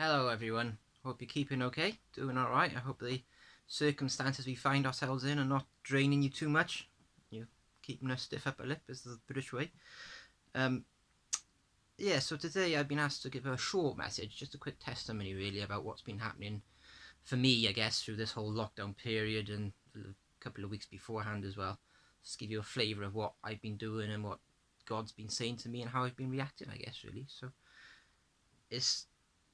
Hello everyone, hope you're keeping okay, doing alright. I hope the circumstances we find ourselves in are not draining you too much. You're keeping a stiff upper lip, is the British way. So today I've been asked to give a short message, just a quick testimony really about what's been happening for me, I guess, through this whole lockdown period and a couple of weeks beforehand as well. Just give you a flavour of what I've been doing and what God's been saying to me and how I've been reacting, I guess, really. So it's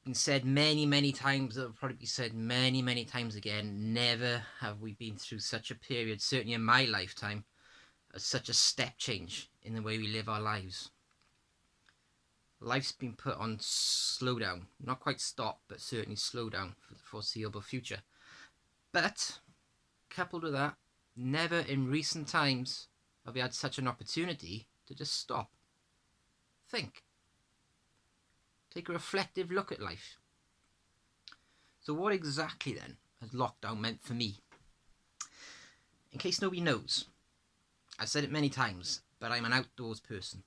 been said many times, it'll probably be said many times again, never have we been through such a period, certainly in my lifetime, as such a step change in the way we live our lives. Life's been put on slow down, not quite stop, but certainly slow down for the foreseeable future. But coupled with that, never in recent times have we had such an opportunity to just stop, think, take a reflective look at life. So what exactly then has lockdown meant for me? In case nobody knows, I've said it many times, but I'm an outdoors person.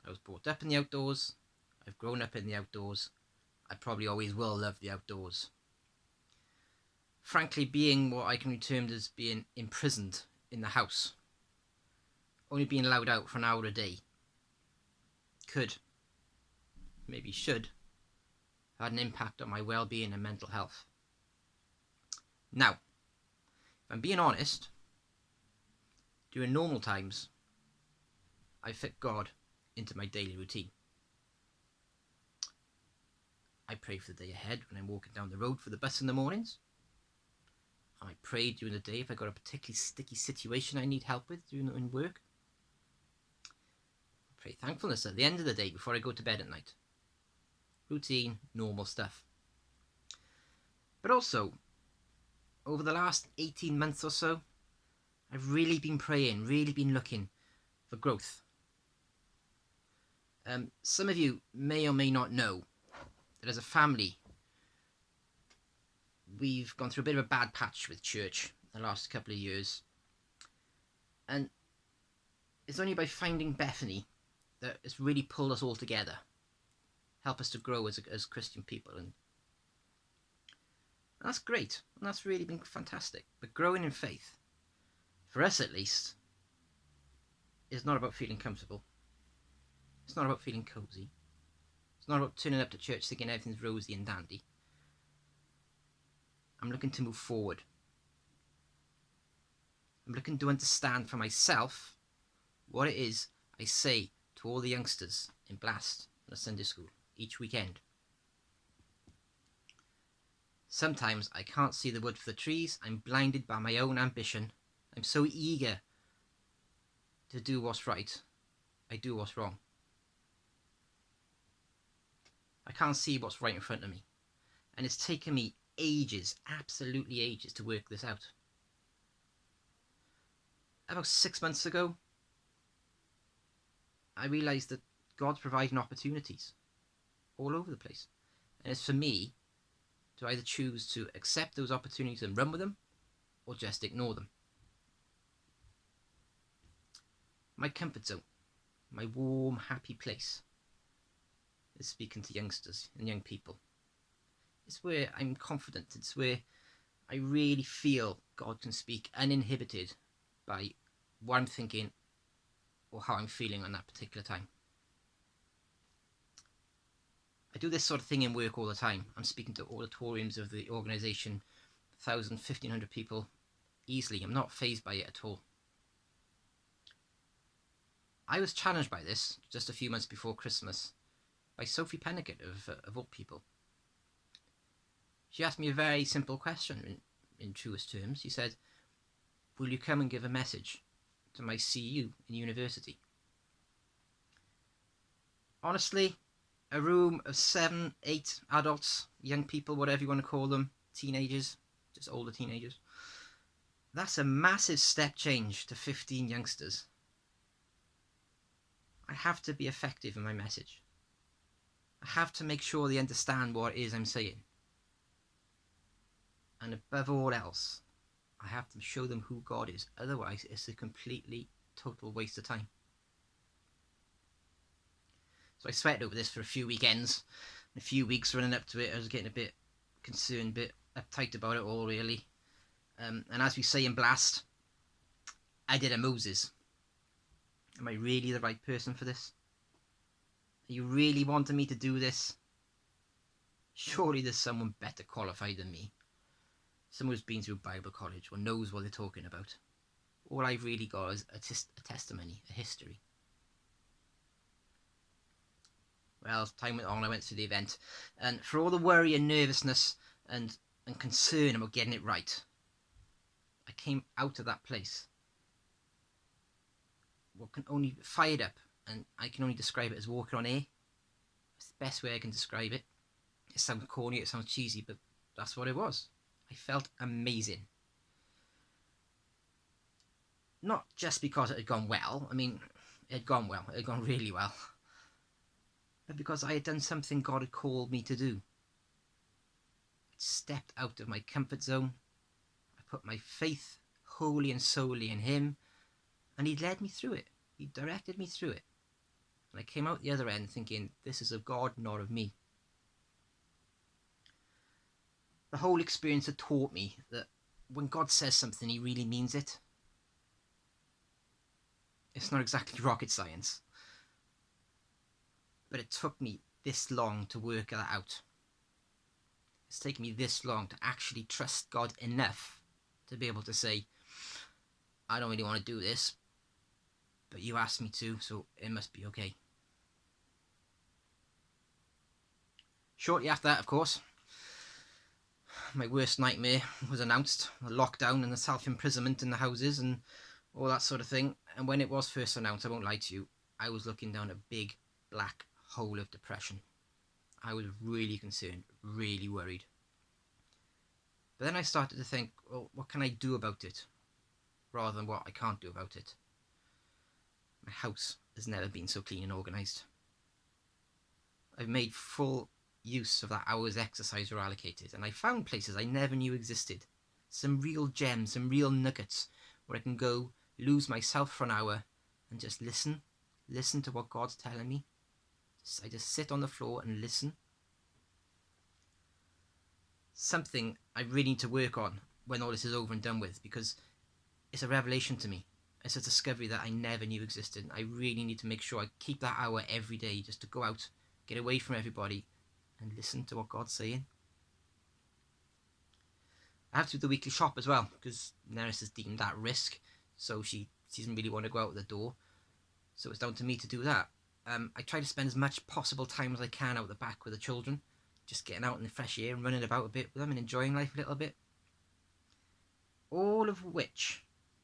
I was brought up in the outdoors, I've grown up in the outdoors, I probably always will love the outdoors. Frankly, being what I can be termed as being imprisoned in the house, only being allowed out for an hour a day, could, maybe should, have had an impact on my well-being and mental health. Now, if I'm being honest, during normal times, I fit God into my daily routine. I pray for the day ahead when I'm walking down the road for the bus in the mornings. I pray during the day if I got a particularly sticky situation I need help with in work. I pray thankfulness at the end of the day before I go to bed at night. Routine, normal stuff. But also, over the last 18 months or so, I've really been praying, really been looking for growth. Some of you may or may not know that as a family, we've gone through a bit of a bad patch with church the last couple of years. And it's only by finding Bethany that it's really pulled us all together, help us to grow as Christian people. And that's great, and that's really been fantastic. But growing in faith, for us at least, is not about feeling comfortable. It's not about feeling cozy. It's not about turning up to church thinking everything's rosy and dandy. I'm looking to move forward. I'm looking to understand for myself what it is I say to all the youngsters in Blast and a Sunday school each weekend. Sometimes I can't see the wood for the trees. I'm blinded by my own ambition. I'm so eager to do what's right, I do what's wrong. I can't see what's right in front of me. And it's taken me ages, absolutely ages, to work this out. About 6 months ago, I realised that God's providing opportunities all over the place. And it's for me to either choose to accept those opportunities and run with them, or just ignore them. My comfort zone, my warm, happy place, is speaking to youngsters and young people. It's where I'm confident. It's where I really feel God can speak uninhibited by what I'm thinking or how I'm feeling on that particular time. I do this sort of thing in work all the time. I'm speaking to auditoriums of the organisation, 1,000, 1,500 people, easily. I'm not fazed by it at all. I was challenged by this just a few months before Christmas by Sophie Pennicott of all people. She asked me a very simple question in truest terms. She said, "Will you come and give a message to my CU in university?" Honestly, a room of 7, 8 adults, young people, whatever you want to call them, teenagers, just older teenagers, that's a massive step change to 15 youngsters. I have to be effective in my message. I have to make sure they understand what it is I'm saying. And above all else, I have to show them who God is. Otherwise, it's a completely total waste of time. So I sweated over this for a few weekends. A few weeks running up to it, I was getting a bit concerned, a bit uptight about it all, really. And as we say in Blast, I did a Moses. Am I really the right person for this? Are you really wanting me to do this? Surely there's someone better qualified than me. Someone who's been through Bible college or knows what they're talking about. All I've really got is a testimony, a history. Well, as time went on, I went through the event, and for all the worry and nervousness and concern about getting it right, I came out of that place. What can only fired up, and I can only describe it as walking on air. It's the best way I can describe it. It sounds corny, it sounds cheesy, but that's what it was. I felt amazing. Not just because it had gone well. I mean, it had gone well. It had gone really well. But because I had done something God had called me to do. I'd stepped out of my comfort zone. I put my faith wholly and solely in Him. And He'd led me through it. He directed me through it. And I came out the other end thinking, this is of God, not of me. The whole experience had taught me that when God says something, He really means it. It's not exactly rocket science. But it took me this long to work that out. It's taken me this long to actually trust God enough to be able to say, I don't really want to do this, but you asked me to, so it must be okay. Shortly after that, of course, my worst nightmare was announced. The lockdown and the self-imprisonment in the houses and all that sort of thing. And when it was first announced, I won't lie to you, I was looking down a big black hole of depression. I was really concerned, really worried. But then I started to think, well, what can I do about it? Rather than what I can't do about it. My house has never been so clean and organised. I've made full use of that hour's exercise were allocated, and I found places I never knew existed. Some real gems, some real nuggets where I can go, lose myself for an hour and just listen to what God's telling me. I just sit on the floor and listen. Something I really need to work on when all this is over and done with, because it's a revelation to me. It's a discovery that I never knew existed. I really need to make sure I keep that hour every day just to go out, get away from everybody and listen to what God's saying. I have to do the weekly shop as well, because Neris has deemed that risk, so she doesn't really want to go out the door. So it's down to me to do that. I try to spend as much possible time as I can out the back with the children, just getting out in the fresh air and running about a bit with them and enjoying life a little bit. All of which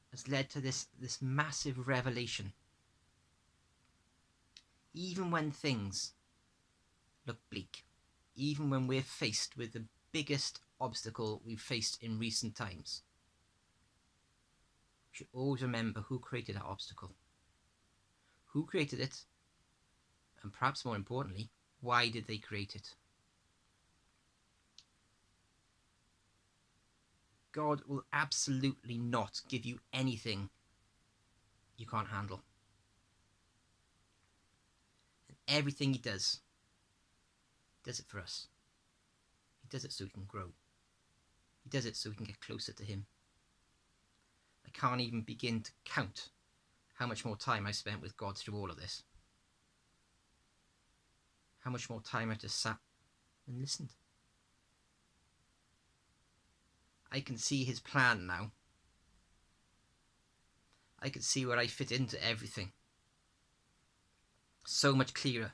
has led to this massive revelation. Even when things look bleak, even when we're faced with the biggest obstacle we've faced in recent times, we should always remember who created that obstacle. Who created it? And perhaps more importantly, why did they create it? God will absolutely not give you anything you can't handle. And everything He does it for us. He does it so we can grow. He does it so we can get closer to Him. I can't even begin to count how much more time I spent with God through all of this. How much more time I just sat and listened. I can see His plan now. I can see where I fit into everything. So much clearer.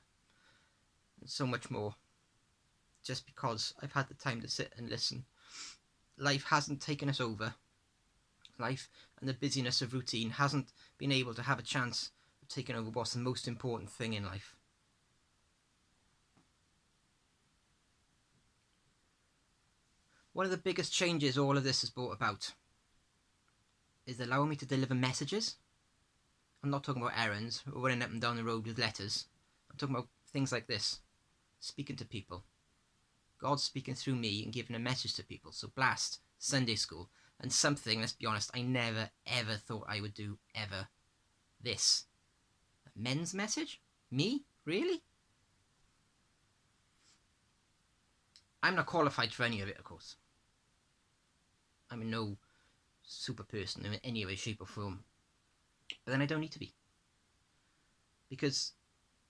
And so much more. Just because I've had the time to sit and listen. Life hasn't taken us over. Life and the busyness of routine hasn't been able to have a chance of taking over what's the most important thing in life. One of the biggest changes all of this has brought about is allowing me to deliver messages. I'm not talking about errands or running up and down the road with letters. I'm talking about things like this. Speaking to people. God speaking through me and giving a message to people. So Blast, Sunday School, and something, let's be honest, I never ever thought I would do ever. This. A men's message? Me? Really? I'm not qualified for any of it, of course. I'm no super person in any way, shape or form. But then I don't need to be. Because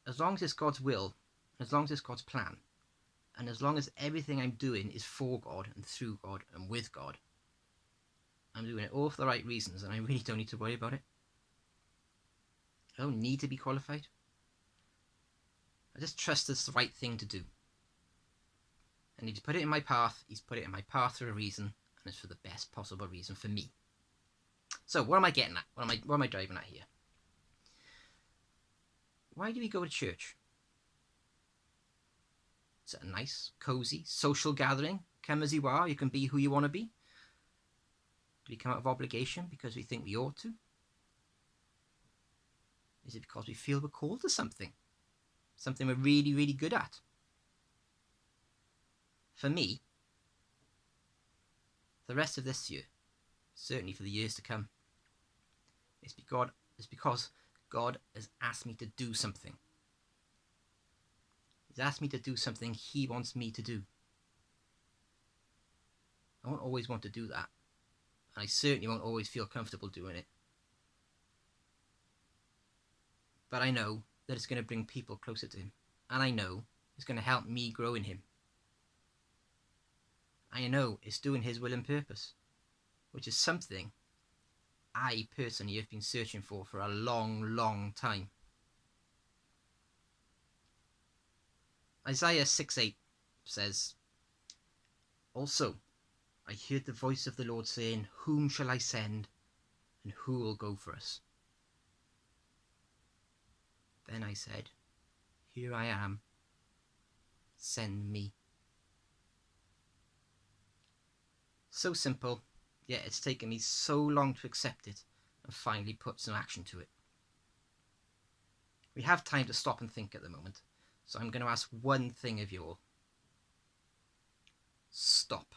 as long as it's God's will, as long as it's God's plan, and as long as everything I'm doing is for God and through God and with God, I'm doing it all for the right reasons, and I really don't need to worry about it. I don't need to be qualified. I just trust it's the right thing to do. And he's put it in my path. He's put it in my path for a reason, and it's for the best possible reason for me. So what am I getting at? What am I driving at here? Why do we go to church? It's a nice, cosy, social gathering. Come as you are. You can be who you want to be. Do we come out of obligation because we think we ought to? Is it because we feel we're called to something? Something we're really, really good at? For me, the rest of this year, certainly for the years to come, it's because God has asked me to do something. He's asked me to do something he wants me to do. I won't always want to do that. And I certainly won't always feel comfortable doing it. But I know that it's going to bring people closer to him. And I know it's going to help me grow in him. I know it's doing his will and purpose, which is something I personally have been searching for a long, long time. Isaiah 6:8 says, "Also, I heard the voice of the Lord saying, whom shall I send, and who will go for us? Then I said, here I am, send me." So simple, yet it's taken me so long to accept it and finally put some action to it. We have time to stop and think at the moment, so I'm going to ask one thing of you all. Stop.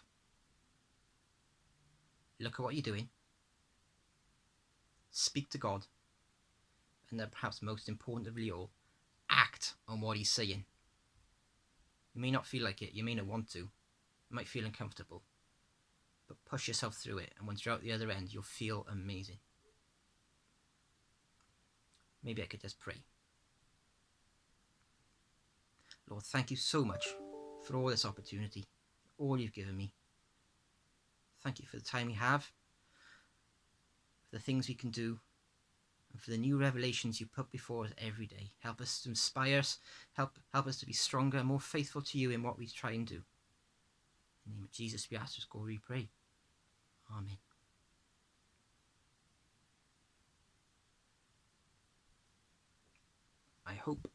Look at what you're doing. Speak to God. And then perhaps most importantly all, act on what he's saying. You may not feel like it, you may not want to, you might feel uncomfortable, but push yourself through it, and once you're out the other end, you'll feel amazing. Maybe I could just pray. Lord, thank you so much for all this opportunity, for all you've given me. Thank you for the time we have, for the things we can do, and for the new revelations you put before us every day. Help us to inspire us, help us to be stronger and more faithful to you in what we try and do. In the name of Jesus we ask this, God we pray. Amen. I hope